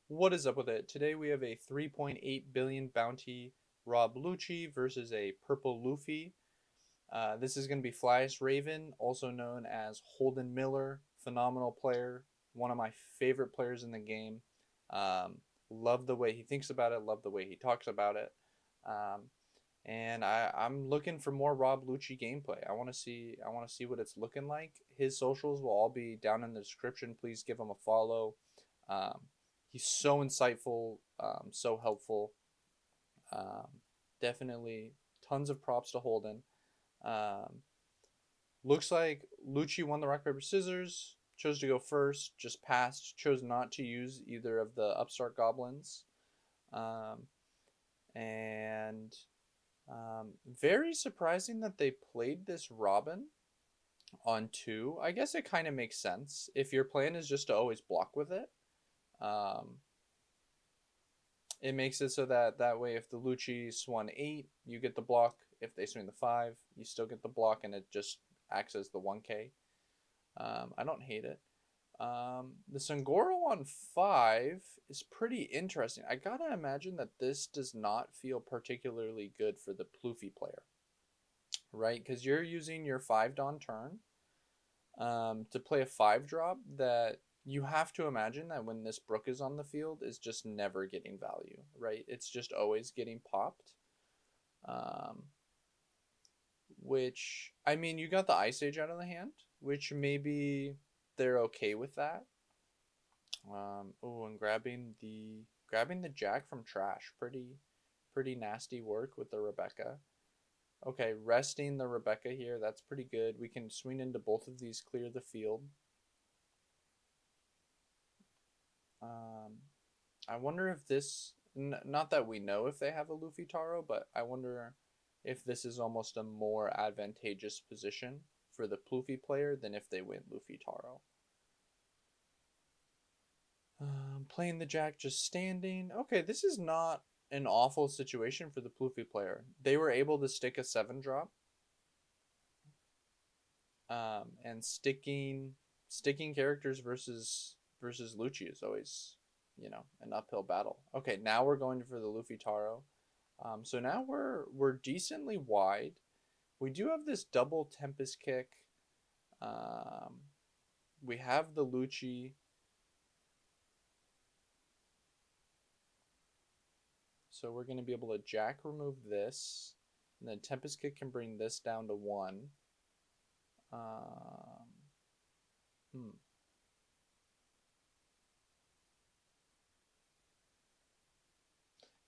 What is up with it? Today we have a 3.8 billion bounty Rob Lucci versus a purple Luffy. This is going to be Flyest Raven, also known as Holden Miller. Phenomenal player, one of my favorite players in the game. Um, love the way he thinks about it, love the way he talks about it. Um, and I'm looking for more Rob Lucci gameplay. I want to see what it's looking like. His socials will all be down in the description. Please give him a follow. Um, he's so insightful, so helpful. Um, Definitely tons of props to Holden. Um, Looks like Lucci won the rock paper scissors. Chose to go first, just passed. Chose not to use either of the upstart goblins. Um, and Very surprising that they played this Robin on two. I guess it kind of makes sense if your plan is just to always block with it. Um, it makes it so that way if the Lucci swung 8, you get the block. If they swing the 5, you still get the block, and it just acts as the 1k. I don't hate it. The Sangoro on 5 is pretty interesting. I gotta imagine that this does not feel particularly good for the Pluffy player, right? Because you're using your 5 Dawn turn to play a 5 drop that you have to imagine that when this Brook is on the field is just never getting value, right? It's just always getting popped. Um, which, I mean, you got the Ice Age out of the hand, which maybe they're okay with that. Oh, and grabbing the Jack from trash, pretty nasty work with the Rebecca. Okay, resting the Rebecca here, that's pretty good. We can swing into both of these, clear the field. Um, I wonder if this, not that we know if they have a Luffy Taro, but I wonder if this is almost a more advantageous position for the Pluffy player than if they win Luffy Taro. Playing the Jack just standing. Okay, this is not an awful situation for the Pluffy player. They were able to stick a 7 drop. And sticking characters versus Lucci is always, an uphill battle. Okay, now we're going for the Luffy Taro. So now we're decently wide. We do have this double Tempest kick. Um, we have the Lucci. So we're going to be able to Jack remove this. And then Tempest kick can bring this down to 1. Um, hmm.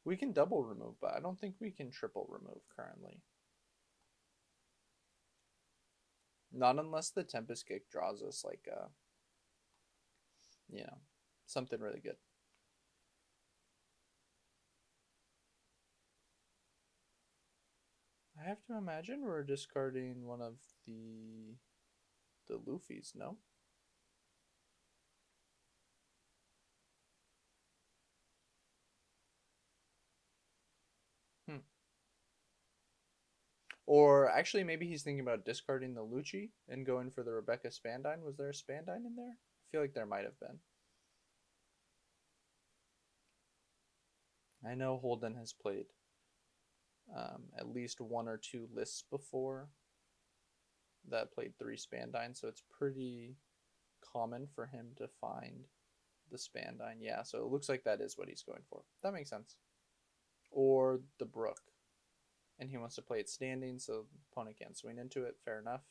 We can double remove, but I don't think we can triple remove currently. Not unless the Tempest Kick draws us like you know, something really good. I have to imagine we're discarding one of the Luffys, no? Hmm. Or actually, maybe he's thinking about discarding the Lucci and going for the Rebecca Spandine. Was there a Spandine in there? I feel like there might have been. I know Holden has played at least 1 or 2 lists before that played 3 Spandine, so it's pretty common for him to find the Spandine. Yeah, so it looks like that is what he's going for. That makes sense. Or the Brook. And he wants to play it standing, so opponent can't swing into it. Fair enough.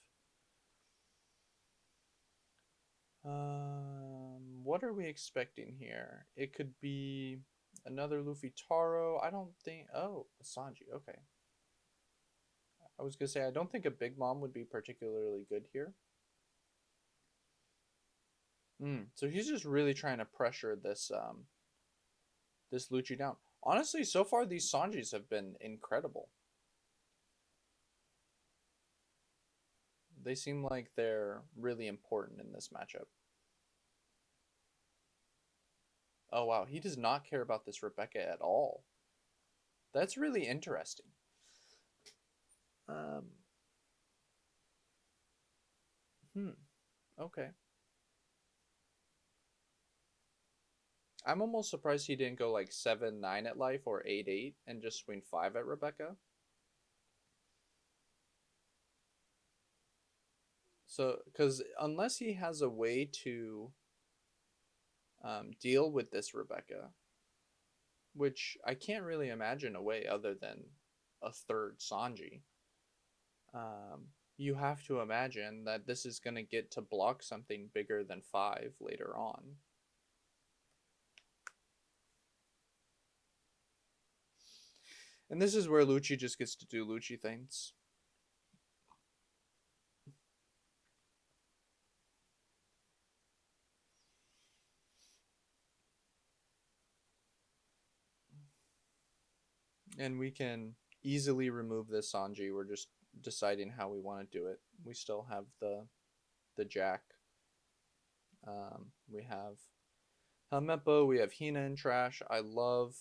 What are we expecting here? It could be another Luffy Taro. I don't think. Oh, Sanji. Okay. I was gonna say I don't think a Big Mom would be particularly good here. So he's just really trying to pressure this Lucci down. Honestly, so far these Sanjis have been incredible. They seem like they're really important in this matchup. Oh wow, he does not care about this Rebecca at all. That's really interesting. Um, hmm. Okay. I'm almost surprised he didn't go like 7-9 at life or 8-8 and just swing 5 at Rebecca. So, because unless he has a way to deal with this Rebecca, which I can't really imagine a way other than a third Sanji, you have to imagine that this is going to get to block something bigger than 5 later on. And this is where Lucci just gets to do Lucci things. And we can easily remove this Sanji. We're just deciding how we want to do it. We still have the Jack. We have Helmeppo. We have Hina in trash. I love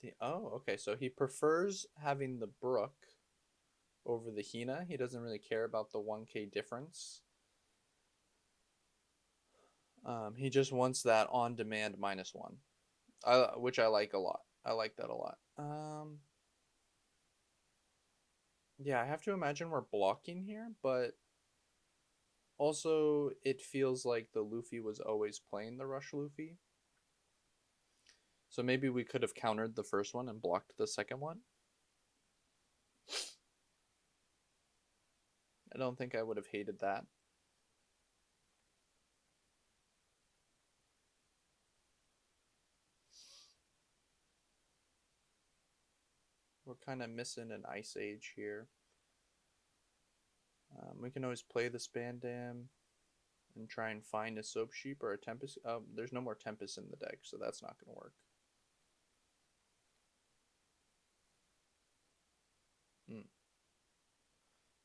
the... Oh, okay. So he prefers having the Brook over the Hina. He doesn't really care about the 1k difference. He just wants that on-demand -1, which I like a lot. I like that a lot. Yeah, I have to imagine we're blocking here, but also it feels like the Luffy was always playing the Rush Luffy. So maybe we could have countered the first one and blocked the second one. I don't think I would have hated that. We're kind of missing an Ice Age here. We can always play the Spandam and try and find a Soap Sheep or a Tempest. There's no more Tempest in the deck, so that's not going to work.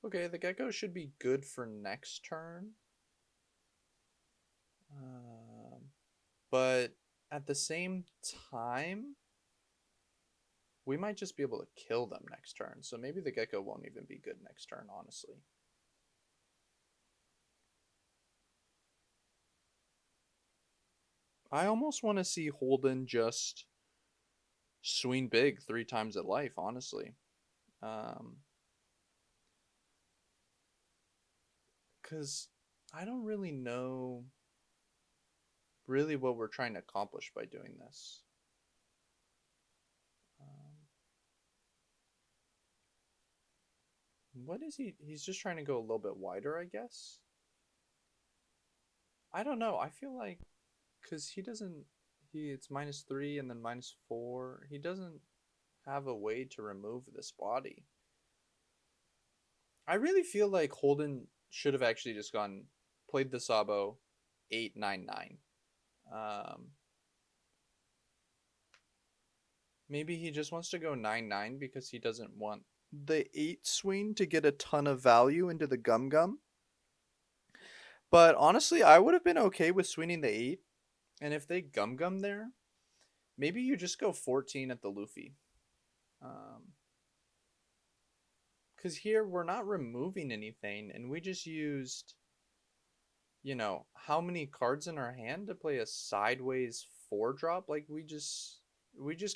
Okay, the Gecko should be good for next turn. But at the same time, we might just be able to kill them next turn. So maybe the Gecko won't even be good next turn, honestly. I almost want to see Holden just swing big 3 times at life, honestly. Because I don't really know what we're trying to accomplish by doing this. What is he? He's just trying to go a little bit wider, I guess. I don't know. I feel like because he doesn't, it's -3 and then -4. He doesn't have a way to remove this body. I really feel like Holden should have actually just played the Sabo 8-9-9. Maybe he just wants to go 9-9 because he doesn't want the 8 swing to get a ton of value into the Gum Gum. But honestly, I would have been okay with swinging the 8. And if they Gum Gum there, maybe you just go 14 at the Luffy. Because here we're not removing anything, and we just used, how many cards in our hand to play a sideways 4-drop? Like, we just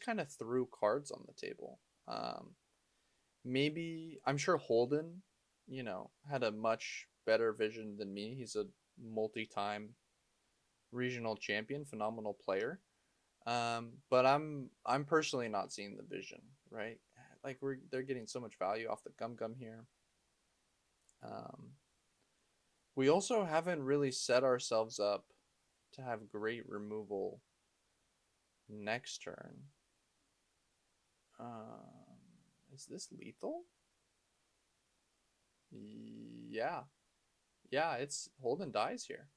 kind of threw cards on the table. Maybe, I'm sure Holden, had a much better vision than me. He's a multi-time regional champion, phenomenal player. But I'm personally not seeing the vision, right? Like they're getting so much value off the Gum Gum here. We also haven't really set ourselves up to have great removal next turn. Is this lethal? Yeah. Yeah, it's Holden dies here.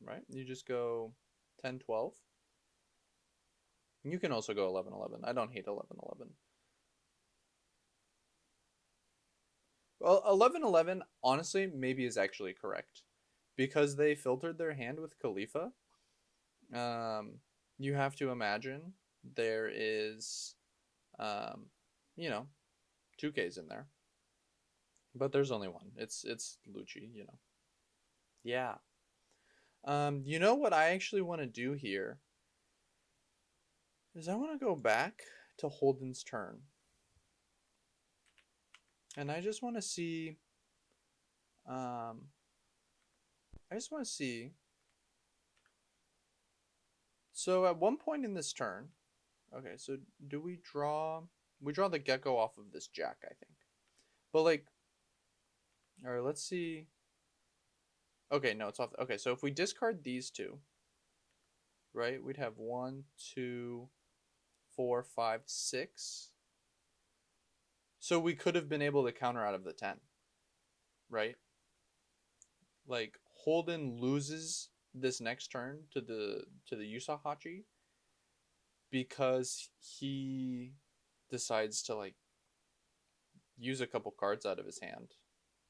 Right? You just go 10-12. You can also go 11-11. I don't hate 11-11. Well, 11-11, honestly, maybe is actually correct. Because they filtered their hand with Khalifa, you have to imagine there is, 2Ks in there. But there's only one. It's Lucci, you know. Yeah. You know what I actually want to do here is I want to go back to Holden's turn. And I just want to see um I just want to see. So at one point in this turn, okay, so do we draw the gecko off of this jack, I think. But like, all right, let's see. Okay, no, it's off. Okay, so if we discard these two, right, we'd have 1, 2, 4, 5, 6. So we could have been able to counter out of the 10, right? Like Holden loses this next turn to the Yusahachi because he decides to like use a couple cards out of his hand.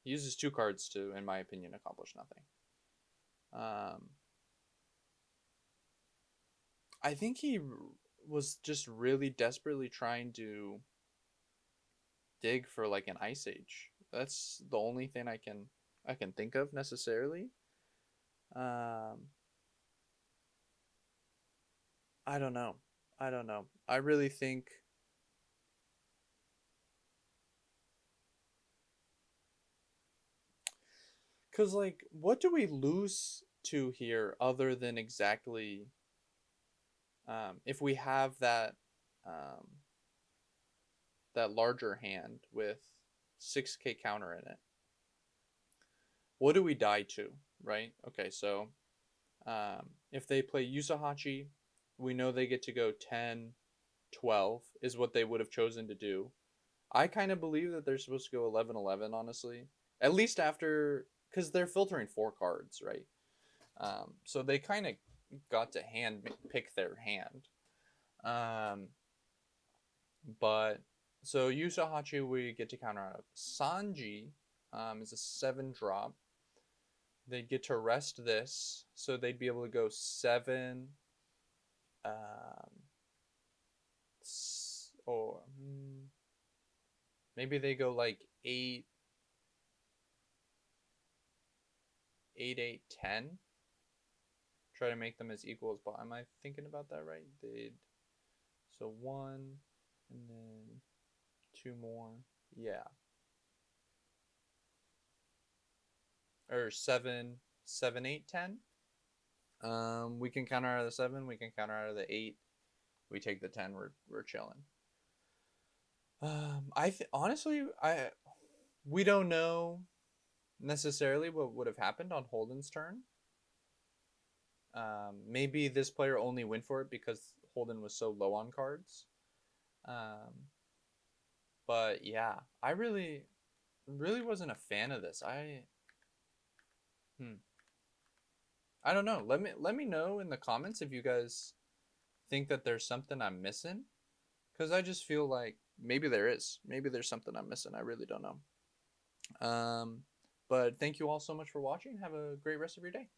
He uses 2 cards to, in my opinion, accomplish nothing. I think he was just really desperately trying to dig for like an Ice Age. That's the only thing I can think of necessarily. I don't know. I don't know. I really think cuz like what do we lose to here other than exactly if we have um that larger hand with 6k counter in it. What do we die to, right? Okay, so if they play Yusahachi, we know they get to go 10, 12 is what they would have chosen to do. I kind of believe that they're supposed to go 11, 11, honestly. At least after, because they're filtering 4 cards, right? So they kind of got to hand pick their hand. But so Yusahachi we get to counter out of. Sanji is a 7 drop. They'd get to rest this, so they'd be able to go 7, or maybe they go like 8, 8, 8, 10. Try to make them as equal as possible. Am I thinking about that right? They'd so 1 and then 2 more. Yeah. Or 7, 7, 8, 10. We can counter out of the 7. We can counter out of the 8. We take the 10. We're chilling. Honestly, we don't know necessarily what would have happened on Holden's turn. Maybe this player only went for it because Holden was so low on cards. But yeah, I really wasn't a fan of this. I don't know. Let me know in the comments if you guys think that there's something I'm missing, because I just feel like maybe there is. Maybe there's something I'm missing. I really don't know. But thank you all so much for watching. Have a great rest of your day.